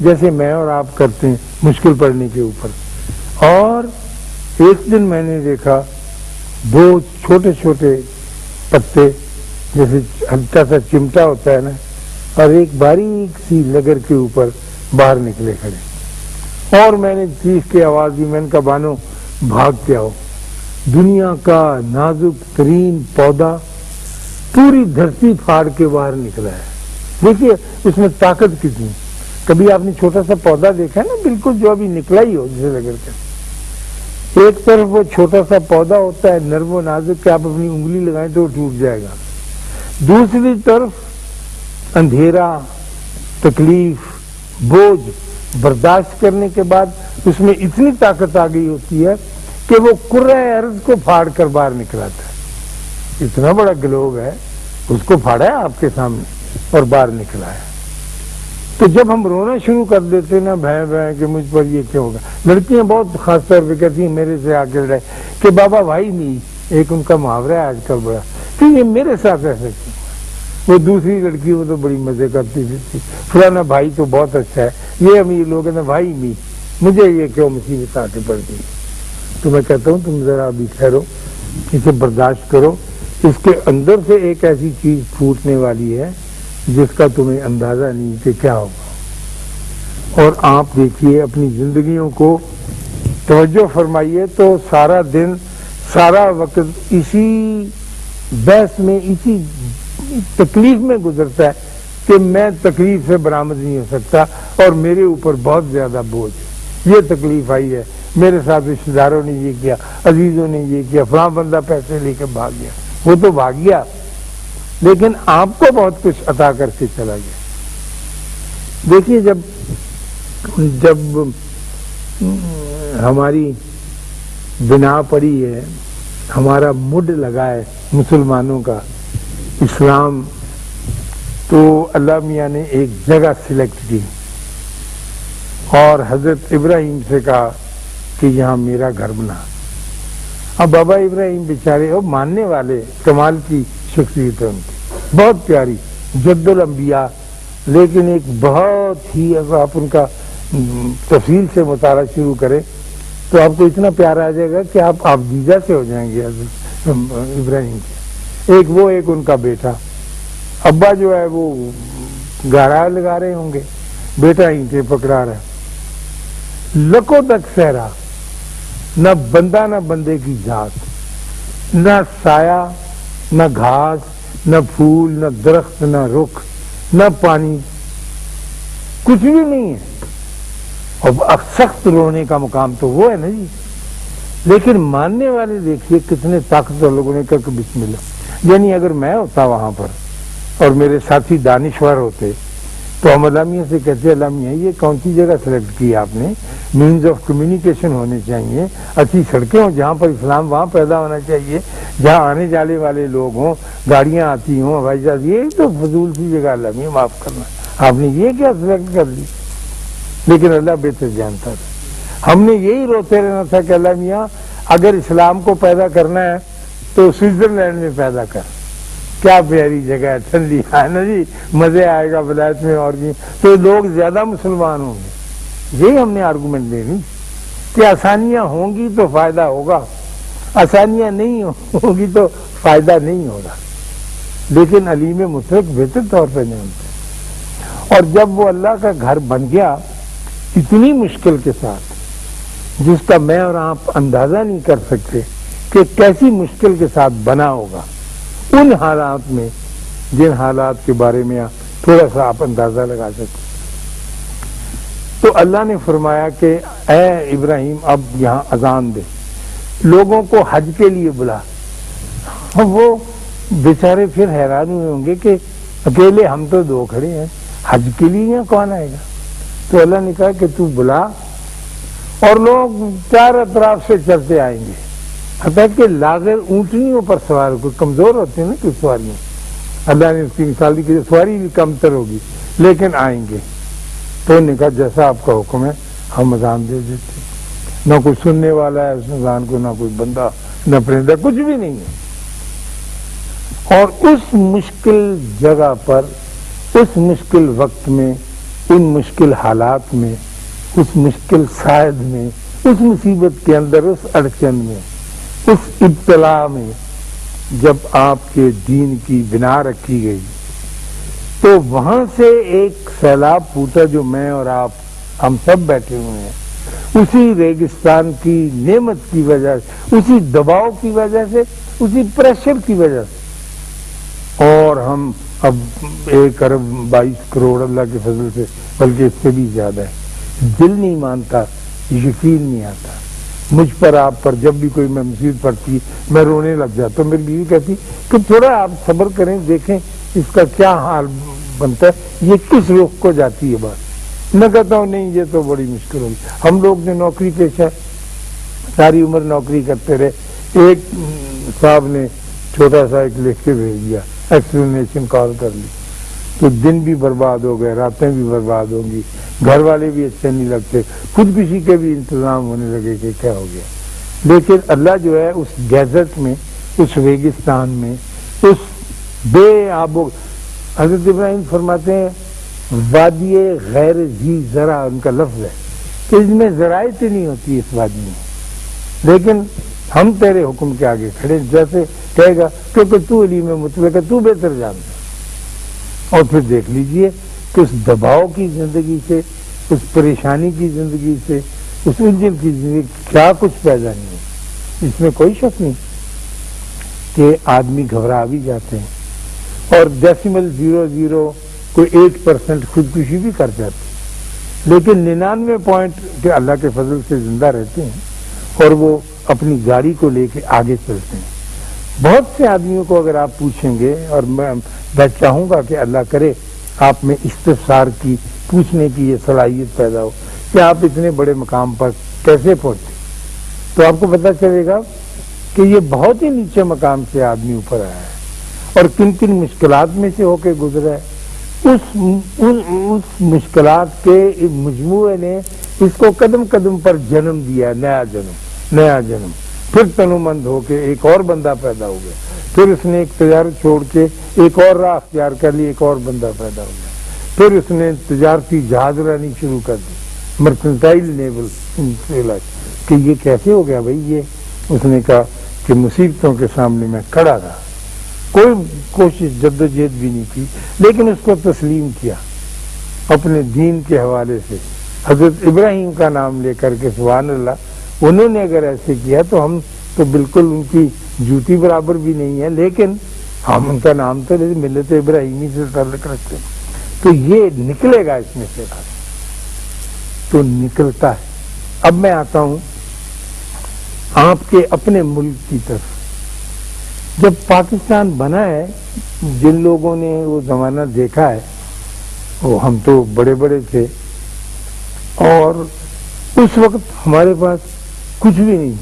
جیسے میں اور آپ کرتے ہیں مشکل پڑنے کے اوپر. اور ایک دن میں نے دیکھا دو چھوٹے چھوٹے پتے جیسے ہلکا سا چمٹا ہوتا ہے نا، اور ایک باریک سی لگر کے اوپر باہر نکلے کھڑے. اور میں نے چیخ کے آواز دی، میں نے کہا بانو بھاگ کے آؤ، دنیا کا نازک ترین پودا پوری دھرتی پھاڑ کے باہر نکلا ہے. دیکھیے اس میں طاقت کتنی. کبھی آپ نے چھوٹا سا پودا دیکھا ہے نا، بالکل جو ابھی نکلا ہی ہو جسے لگر کر، ایک طرف وہ چھوٹا سا پودا ہوتا ہے نرم و نازک کہ آپ اپنی انگلی لگائیں تو وہ ٹوٹ جائے گا، دوسری طرف اندھیرا، تکلیف، بوجھ برداشت کرنے کے بعد اس میں اتنی طاقت آ گئی ہوتی ہے کہ وہ کرۂ ارض کو پھاڑ کر باہر نکلاتا ہے. اتنا بڑا گلوب ہے، اس کو پھاڑا ہے آپ کے سامنے اور باہر نکلا ہے. تو جب ہم رونا شروع کر دیتے نا بھیں بھیں کہ مجھ پر یہ کیا ہوگا، لڑکیاں بہت خاص طور پہ کہتی ہیں میرے سے آ کے لڑائی کہ بابا بھائی نہیں، ایک ان کا محاورہ ہے آج کل بڑا کہ یہ میرے ساتھ ایسے کیوں. وہ دوسری لڑکی وہ تو بڑی مزے کرتی تھی، فلانا بھائی تو بہت اچھا ہے، یہ امیر لوگ ہیں نا بھائی نہیں، مجھے یہ کیوں مصیبت آ کے پڑ گئی. تو میں کہتا ہوں تم ذرا ابھی ٹھہرو، اسے برداشت کرو، اس کے اندر سے ایک ایسی چیز پھوٹنے والی ہے جس کا تمہیں اندازہ نہیں کہ کیا ہوگا. اور آپ دیکھیے اپنی زندگیوں کو توجہ فرمائیے تو سارا دن سارا وقت اسی بحث میں، اسی تکلیف میں گزرتا ہے کہ میں تکلیف سے برآمد نہیں ہو سکتا اور میرے اوپر بہت زیادہ بوجھ ہے، یہ تکلیف آئی ہے، میرے ساتھ رشتے داروں نے یہ کیا، عزیزوں نے یہ کیا، فلاں بندہ پیسے لے کے بھاگ گیا. وہ تو بھاگ گیا لیکن آپ کو بہت کچھ عطا کر کے چلا گیا. دیکھیے جب ہماری بنا پڑی ہے، ہمارا مڈ لگا ہے مسلمانوں کا اسلام، تو اللہ میاں نے ایک جگہ سلیکٹ کی اور حضرت ابراہیم سے کہا کہ یہاں میرا گھر بنا. اب بابا ابراہیم بیچارے اور ماننے والے کمال کی شخصیت ہے ان کی، بہت پیاری، جد الانبیاء، لیکن ایک بہت ہی اگر آپ ان کا تفصیل سے مطالعہ شروع کریں تو آپ کو اتنا پیار آ جائے گا کہ آپ دیدہ سے ہو جائیں گے ابراہیم کے. ایک ان کا بیٹا، ابا جو ہے وہ گارا لگا رہے ہوں گے، بیٹا اینٹیں پکڑا رہا ہے. لکوں تک صحرا، نہ بندہ نہ بندے کی ذات، نہ سایہ نہ گھاس نہ پھول نہ درخت نہ رخ نہ پانی، کچھ بھی نہیں ہے. اور سخت رونے کا مقام تو وہ ہے نا جی. لیکن ماننے والے دیکھیے کتنے طاقتور لوگوں نے کہا کہ بسم اللہ. یعنی اگر میں ہوتا وہاں پر اور میرے ساتھی دانشور ہوتے تو ہم علامہ سے کہتے علامہ یہ کون سی جگہ سلیکٹ کی آپ نے، مینز آف کمیونیکیشن ہونے چاہیے، اچھی سڑکیں ہوں جہاں پر اسلام وہاں پیدا ہونا چاہیے، جہاں آنے جانے والے لوگ ہوں، گاڑیاں آتی ہوں، ہوائی جہاز. یہ تو فضول سی جگہ علامہ معاف کرنا، آپ نے یہ کیا سلیکٹ کر لی. لیکن اللہ بہتر جانتا تھا. ہم نے یہی روتے رہنا تھا کہ اللہ میاں اگر اسلام کو پیدا کرنا ہے تو سوئٹزرلینڈ میں پیدا کر، کیا پیاری جگہ ہے، ٹھنڈی ہے نا جی، مزے آئے گا ولایت میں، اور بھی تو لوگ زیادہ مسلمان ہوں گے. یہی ہم نے آرگومنٹ دینی کہ آسانیاں ہوں گی تو فائدہ ہوگا، آسانیاں نہیں ہوگی تو فائدہ نہیں ہوگا. لیکن علیم مطلق بہتر طور پہ جانتے ہیں. اور جب وہ اللہ کا گھر بن گیا اتنی مشکل کے ساتھ جس کا میں اور آپ اندازہ نہیں کر سکتے کہ کیسی مشکل کے ساتھ بنا ہوگا، ان حالات میں جن حالات کے بارے میں تھوڑا سا آپ اندازہ لگا سکتے. تو اللہ نے فرمایا کہ اے ابراہیم اب یہاں اذان دے، لوگوں کو حج کے لیے بلا. وہ بیچارے پھر حیران ہوئے ہوں گے کہ اکیلے ہم تو دو کھڑے ہیں، حج کے لیے یہاں کون آئے گا. تو اللہ نے کہا کہ تو بلا، اور لوگ چار اطراف سے چلتے آئیں گے، حتیٰ کہ لاغر اونٹنیوں پر سوار، کوئی کمزور ہوتے ہیں نا کہ سواریاں، اللہ نے اس کی مثال دی کہ سواری بھی کم تر ہوگی لیکن آئیں گے. تو انہوں نے کہا جیسا آپ کا حکم ہے ہم اذان دے دیتے. نہ کوئی سننے والا ہے اس اذان کو، نہ کوئی بندہ نہ پرندہ، کچھ بھی نہیں ہے. اور اس مشکل جگہ پر اس مشکل وقت میں ان مشکل حالات میں، اس مشکل صائد میں، اس مصیبت کے اندر، اس اڑچن میں، اس ابتلا میں جب آپ کے دین کی بنا رکھی گئی تو وہاں سے ایک سیلاب پھوٹا جو میں اور آپ ہم سب بیٹھے ہوئے ہیں، اسی ریگستان کی نعمت کی وجہ سے، اسی دباؤ کی وجہ سے، اسی پریشر کی وجہ سے، اور ہم اب 1 ارب 22 کروڑ اللہ کے فضل سے، بلکہ اس سے بھی زیادہ ہے، دل نہیں مانتا، یقین نہیں آتا۔ مجھ پر آپ پر جب بھی کوئی میں مصیبت پڑتی میں رونے لگ جاتا ہوں، میری بیوی کہتی کہ تھوڑا آپ صبر کریں، دیکھیں اس کا کیا حال بنتا ہے، یہ کس رخ کو جاتی ہے بات۔ میں کہتا ہوں نہیں، یہ تو بڑی مشکل ہوگی۔ ہم لوگ جو نوکری پیشہ ساری عمر نوکری کرتے رہے، ایک صاحب نے چھوٹا سا ایک لکھ کے بھیج دیا، ایکسپلینیشن کال کر لی، تو دن بھی برباد ہو گئے، راتیں بھی برباد ہوں گی، گھر والے بھی اچھے نہیں لگتے، خودکشی کے بھی انتظام ہونے لگے کہ کیا ہو گیا۔ لیکن اللہ جو ہے اس ڈیزرٹ میں، اس ریگستان میں، اس بے آب و حضرت ابراہیم فرماتے ہیں وادی غیر ذی زرع، ان کا لفظ ہے کہ اس میں زراعت نہیں ہوتی اس وادی میں، لیکن ہم تیرے حکم کے آگے کھڑے، جیسے کہے گا کیونکہ تو علیم مطلق ہے، تو بہتر جانتا۔ اور پھر دیکھ لیجئے کہ اس دباؤ کی زندگی سے، اس پریشانی کی زندگی سے، اس الجھن کی زندگی کیا کچھ پیدا نہیں ہے۔ اس میں کوئی شک نہیں کہ آدمی گھبرا بھی جاتے ہیں، اور 0.00 کوئی 8% خودکشی بھی کر جاتے، لیکن 99 پوائنٹ کے اللہ کے فضل سے زندہ رہتے ہیں، اور وہ اپنی گاڑی کو لے کے آگے چلتے ہیں۔ بہت سے آدمیوں کو اگر آپ پوچھیں گے، اور میں چاہوں گا کہ اللہ کرے آپ میں استفسار کی، پوچھنے کی یہ صلاحیت پیدا ہو کہ آپ اتنے بڑے مقام پر کیسے پہنچے، تو آپ کو پتہ چلے گا کہ یہ بہت ہی نیچے مقام سے آدمی اوپر آیا ہے، اور کن کن مشکلات میں سے ہو کے گزرا ہے۔ اس مشکلات کے مجموعے نے اس کو قدم قدم پر جنم دیا، نیا جنم، پھر تنومند ہو کے ایک اور بندہ پیدا ہو گیا، پھر اس نے ایک تجارت چھوڑ کے ایک اور راہ اختیار کر لی، ایک اور بندہ پیدا ہو گیا، پھر اس نے تجارتی جہاز رانی شروع کر دی، مرکنٹائل نیول، کہ یہ کیسے ہو گیا بھائی یہ؟ اس نے کہا کہ مصیبتوں کے سامنے میں کھڑا رہا، کوئی کوشش جدوجہد بھی نہیں کی، لیکن اس کو تسلیم کیا اپنے دین کے حوالے سے، حضرت ابراہیم کا نام لے کر کے، سبحان اللہ۔ انہوں نے اگر ایسے کیا تو ہم تو بالکل ان کی جوتی برابر بھی نہیں ہے، لیکن ہم ان کا نام تو ملت ابراہیمی سے تعلق رکھتے ہیں، تو یہ نکلے گا اس میں سے بات، تو نکلتا ہے۔ اب میں آتا ہوں آپ کے اپنے ملک کی طرف۔ جب پاکستان بنا ہے، جن لوگوں نے وہ زمانہ دیکھا ہے، وہ ہم تو بڑے بڑے تھے، اور اس وقت ہمارے پاس کچھ بھی نہیں،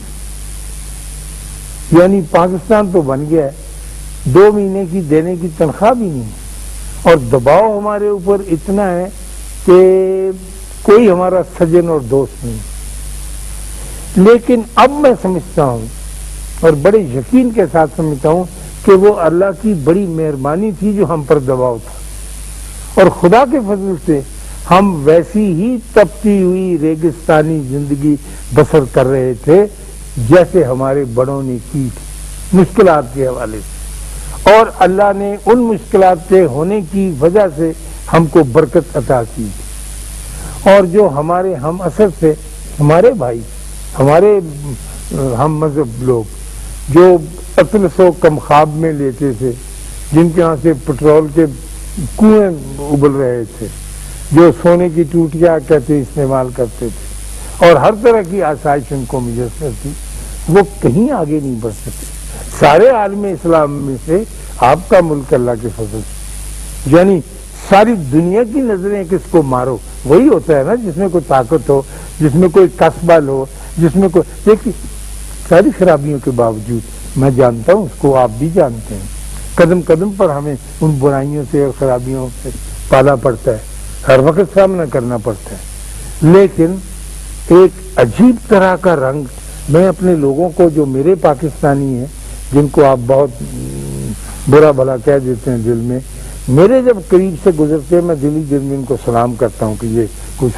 یعنی پاکستان تو بن گیا ہے، 2 مہینے کی دینے کی تنخواہ بھی نہیں، اور دباؤ ہمارے اوپر اتنا ہے کہ کوئی ہمارا سجن اور دوست نہیں۔ لیکن اب میں سمجھتا ہوں، اور بڑے یقین کے ساتھ سمجھتا ہوں کہ وہ اللہ کی بڑی مہربانی تھی جو ہم پر دباؤ تھا، اور خدا کے فضل سے ہم ویسی ہی تپتی ہوئی ریگستانی زندگی بسر کر رہے تھے جیسے ہمارے بڑوں نے کی تھی، مشکلات کے حوالے سے، اور اللہ نے ان مشکلات کے ہونے کی وجہ سے ہم کو برکت عطا کی، اور جو ہمارے ہم اثر سے، ہمارے بھائی، ہمارے ہم مذہب لوگ جو اطلس و کم خواب میں لیتے تھے، جن کے ہاں سے پٹرول کے کنویں ابل رہے تھے، جو سونے کی ٹوٹیاں کہتے استعمال کرتے تھے، اور ہر طرح کی آسائش ان کو میسر تھی، وہ کہیں آگے نہیں بڑھ سکتے۔ سارے عالم اسلام میں سے آپ کا ملک اللہ کے فضل سے، یعنی ساری دنیا کی نظریں کس کو مارو، وہی ہوتا ہے نا جس میں کوئی طاقت ہو، جس میں کوئی کسبل ہو، جس میں کوئی، دیکھیے ساری خرابیوں کے باوجود، میں جانتا ہوں، اس کو آپ بھی جانتے ہیں، قدم قدم پر ہمیں ان برائیوں سے اور خرابیوں سے پالا پڑتا ہے، ہر وقت سامنا کرنا پڑتا ہے، لیکن ایک عجیب طرح کا رنگ میں اپنے لوگوں کو جو میرے پاکستانی ہیں، جن کو آپ بہت برا بھلا کہہ دیتے ہیں دل میں، میرے جب قریب سے گزرتے ہیں میں دلی دل میں ان کو سلام کرتا ہوں کہ یہ کوئی